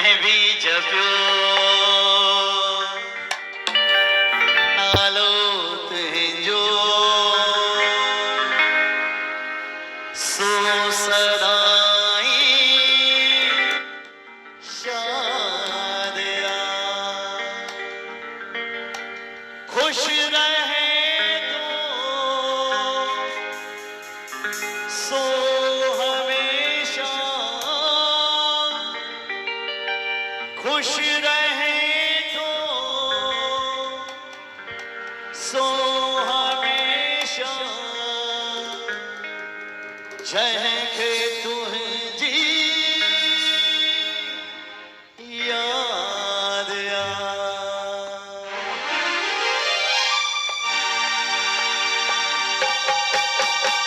मैं भी जप्यो आलो तुझो सो सदाई शादिया खुश रहे तो सो हमेशा खुश रहे तो सो हमेशा जहके तुझी याद आ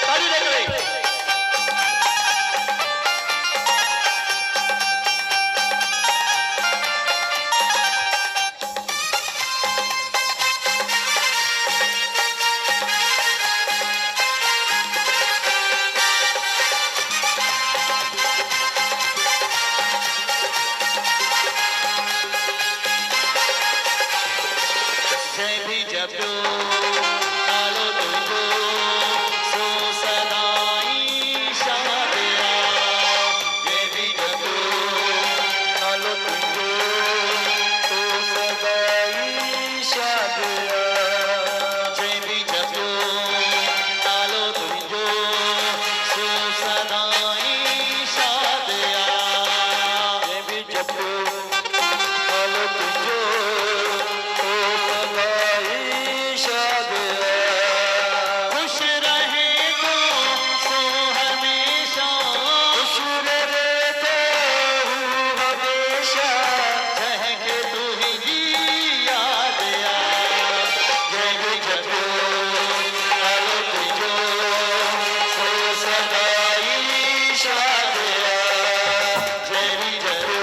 ताली दे करें जय भी जप्यो आलो तुझो सो सदाई शादिया जय भी जप्यो आलो तुझो सो सदाई शादिया जय भी जप्यो आलो तुझो सो सदाई शादिया जय भी जप्यो आलो तुझो खुश रहे तो सो हमेशा खुश रहे तो हमेशा चहके तुझी याद आ जय भी जप्यो आलो तुझो सो सदाई शादिया जय भी जप्यो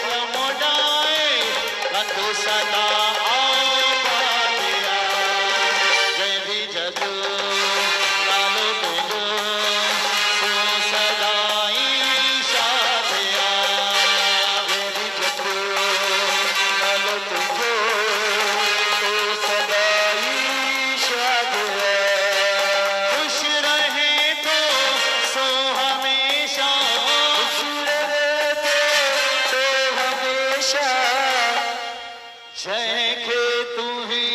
पदम डाए कंधु सदा आबादिया जय भी जदू लालो तुझो सो सदाई शादिया जय भी जदू लालो तुझो सो सदाई शादिया खुश रहे तो सो हमेशा खुश रहे तो हमेशा जय के तू ही